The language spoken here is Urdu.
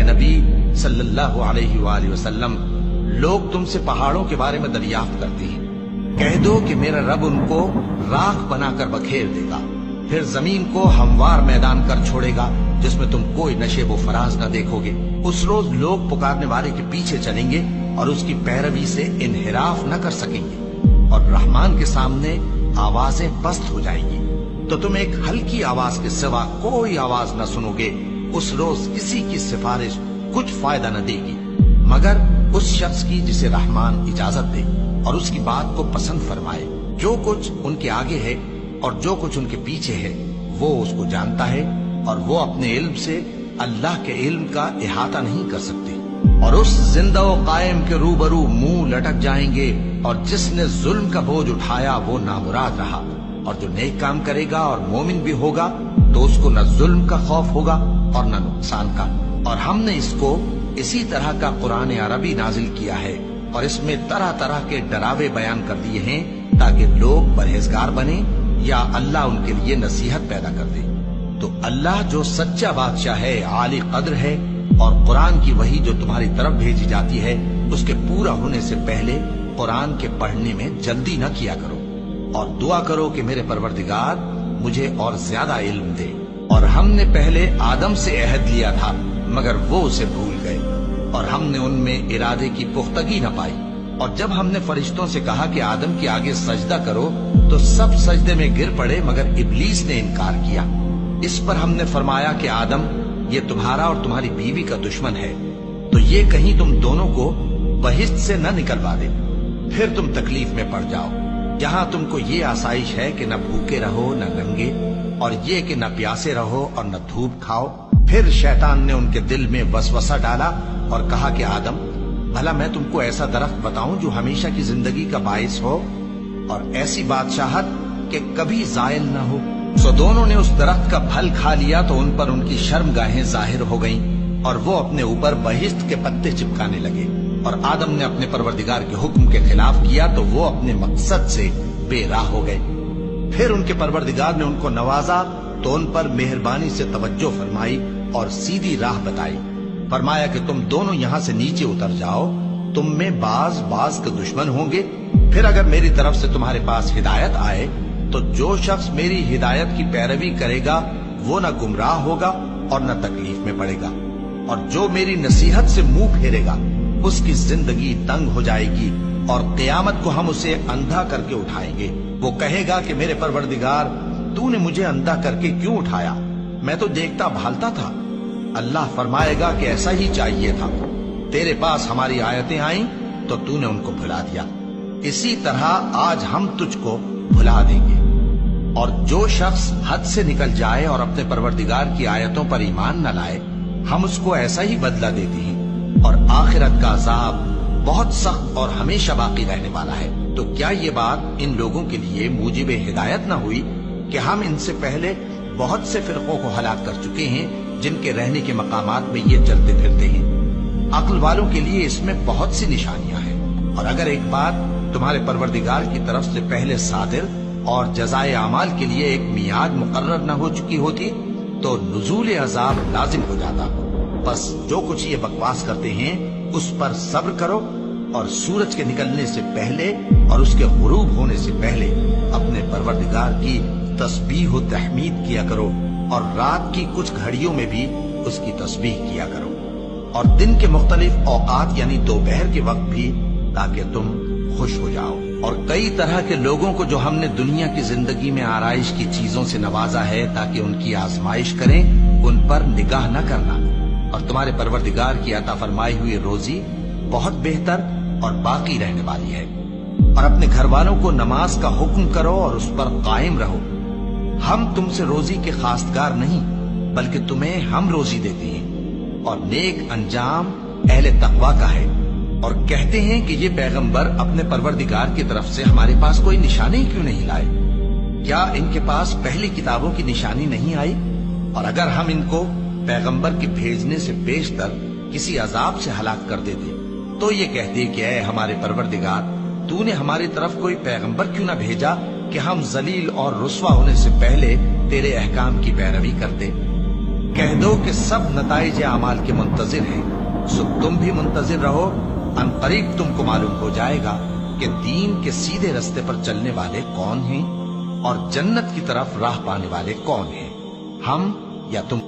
نبی صلی اللہ علیہ وآلہ وسلم، لوگ تم سے پہاڑوں کے بارے میں دریافت کرتے ہیں، کہہ دو کہ میرا رب ان کو راکھ بنا کر بکھیر دے گا، پھر زمین کو ہموار میدان کر چھوڑے گا جس میں تم کوئی نشیب و فراز نہ دیکھو گے۔ اس روز لوگ پکارنے والے کے پیچھے چلیں گے اور اس کی پیروی سے انحراف نہ کر سکیں گے، اور رحمان کے سامنے آوازیں پست ہو جائیں گی تو تم ایک ہلکی آواز کے سوا کوئی آواز نہ سنو گے۔ اس روز کسی کی سفارش کچھ فائدہ نہ دے گی مگر اس شخص کی جسے رحمان اجازت دے اور اس کی بات کو پسند فرمائے۔ جو کچھ ان کے آگے ہے اور جو کچھ ان کے پیچھے ہے وہ اس کو جانتا ہے، اور وہ اپنے علم سے اللہ کے علم کا احاطہ نہیں کر سکتے۔ اور اس زندہ و قائم کے روبرو منہ لٹک جائیں گے، اور جس نے ظلم کا بوجھ اٹھایا وہ نامراد رہا، اور جو نیک کام کرے گا اور مومن بھی ہوگا تو اس کو نہ ظلم کا خوف ہوگا اور نہ نقصان کا۔ اور ہم نے اس کو اسی طرح کا قرآن عربی نازل کیا ہے، اور اس میں طرح طرح کے ڈراوے بیان کر دیے ہیں تاکہ لوگ پرہیزگار بنیں یا اللہ ان کے لیے نصیحت پیدا کر دے۔ تو اللہ جو سچا بادشاہ ہے، عالی قدر ہے، اور قرآن کی وحی جو تمہاری طرف بھیجی جاتی ہے اس کے پورا ہونے سے پہلے قرآن کے پڑھنے میں جلدی نہ کیا کرو، اور دعا کرو کہ میرے پروردگار مجھے اور زیادہ علم دے۔ اور ہم نے پہلے آدم سے عہد لیا تھا مگر وہ اسے بھول گئے، اور ہم نے ان میں ارادے کی پختگی نہ پائی۔ اور جب ہم نے فرشتوں سے کہا کہ آدم کے آگے سجدہ کرو تو سب سجدے میں گر پڑے مگر ابلیس نے انکار کیا۔ اس پر ہم نے فرمایا کہ آدم، یہ تمہارا اور تمہاری بیوی کا دشمن ہے، تو یہ کہیں تم دونوں کو بہشت سے نہ نکلوا دے، پھر تم تکلیف میں پڑ جاؤ۔ جہاں تم کو یہ آسائش ہے کہ نہ بھوکے رہو نہ ننگے، اور یہ کہ نہ پیاسے رہو اور نہ دھوپ کھاؤ۔ پھر شیطان نے ان کے دل میں وسوسہ ڈالا اور کہا کہ آدم، بھلا میں تم کو ایسا درخت بتاؤں جو ہمیشہ کی زندگی کا باعث ہو اور ایسی بادشاہت کہ کبھی زائل نہ ہو؟ سو دونوں نے اس درخت کا پھل کھا لیا تو ان پر ان کی شرمگاہیں ظاہر ہو گئیں، اور وہ اپنے اوپر بہشت کے پتے چپکانے لگے۔ اور آدم نے اپنے پروردگار کے حکم کے خلاف کیا تو وہ اپنے مقصد سے بے راہ ہو گئے۔ پھر ان کے پروردگار نے ان کو نوازا تو ان پر مہربانی سے توجہ فرمائی اور سیدھی راہ بتائی۔ فرمایا کہ تم دونوں یہاں سے نیچے اتر جاؤ، تم میں بعض کے دشمن ہوں گے، پھر اگر میری طرف سے تمہارے پاس ہدایت آئے تو جو شخص میری ہدایت کی پیروی کرے گا وہ نہ گمراہ ہوگا اور نہ تکلیف میں پڑے گا، اور جو میری نصیحت سے منہ پھیرے گا اس کی زندگی تنگ ہو جائے گی، اور قیامت کو ہم اسے اندھا کر کے اٹھائیں گے۔ وہ کہے گا کہ میرے پروردگار، تو نے مجھے اندھا کر کے کیوں اٹھایا؟ میں تو دیکھتا بھالتا تھا۔ اللہ فرمائے گا کہ ایسا ہی چاہیے تھا، تیرے پاس ہماری آیتیں آئیں تو تو نے ان کو بھلا دیا، اسی طرح آج ہم تجھ کو بھلا دیں گے۔ اور جو شخص حد سے نکل جائے اور اپنے پروردگار کی آیتوں پر ایمان نہ لائے، ہم اس کو ایسا ہی بدلہ دیتے ہیں، اور آخرت کا عذاب بہت سخت اور ہمیشہ باقی رہنے والا ہے۔ تو کیا یہ بات ان لوگوں کے لیے موجب ہدایت نہ ہوئی کہ ہم ان سے پہلے بہت سے فرقوں کو ہلاک کر چکے ہیں جن کے رہنے کے مقامات میں یہ چلتے پھرتے ہیں؟ عقل والوں کے لیے اس میں بہت سی نشانیاں ہیں۔ اور اگر ایک بات تمہارے پروردگار کی طرف سے پہلے صادر اور جزائے اعمال کے لیے ایک میعاد مقرر نہ ہو چکی ہوتی تو نزول عذاب لازم ہو جاتا۔ بس جو کچھ یہ بکواس کرتے ہیں اس پر صبر کرو، اور سورج کے نکلنے سے پہلے اور اس کے غروب ہونے سے پہلے اپنے پروردگار کی تسبیح و تحمید کیا کرو، اور رات کی کچھ گھڑیوں میں بھی اس کی تسبیح کیا کرو، اور دن کے مختلف اوقات یعنی دوپہر کے وقت بھی، تاکہ تم خوش ہو جاؤ۔ اور کئی طرح کے لوگوں کو جو ہم نے دنیا کی زندگی میں آرائش کی چیزوں سے نوازا ہے تاکہ ان کی آزمائش کریں، ان پر نگاہ نہ کرنا، اور تمہارے پروردگار کی عطا فرمائی ہوئی روزی بہت بہتر اور باقی رہنے والی ہے۔ اور اپنے گھر والوں کو نماز کا حکم کرو اور اس پر قائم رہو۔ ہم تم سے روزی کے خواستگار نہیں بلکہ تمہیں ہم روزی دیتے ہیں، اور نیک انجام اہل تقوی کا ہے۔ اور کہتے ہیں کہ یہ پیغمبر اپنے پروردگار کی طرف سے ہمارے پاس کوئی نشانی کیوں نہیں لائے؟ کیا ان کے پاس پہلی کتابوں کی نشانی نہیں آئی؟ اور اگر ہم ان کو پیغمبر کے بھیجنے سے بیشتر کسی عذاب سے ہلاک کر دیتے تو یہ کہتے کہ اے ہمارے پروردگار، تو نے ہماری طرف کوئی پیغمبر کیوں نہ بھیجا کہ ہم ذلیل اور رسوا ہونے سے پہلے تیرے احکام کی پیروی کرتے۔ کہہ دو کہ سب نتائج اعمال کے منتظر ہیں، سو تم بھی منتظر رہو، ان قریب تم کو معلوم ہو جائے گا کہ دین کے سیدھے رستے پر چلنے والے کون ہیں اور جنت کی طرف راہ پانے والے کون ہیں، ہم یا تم۔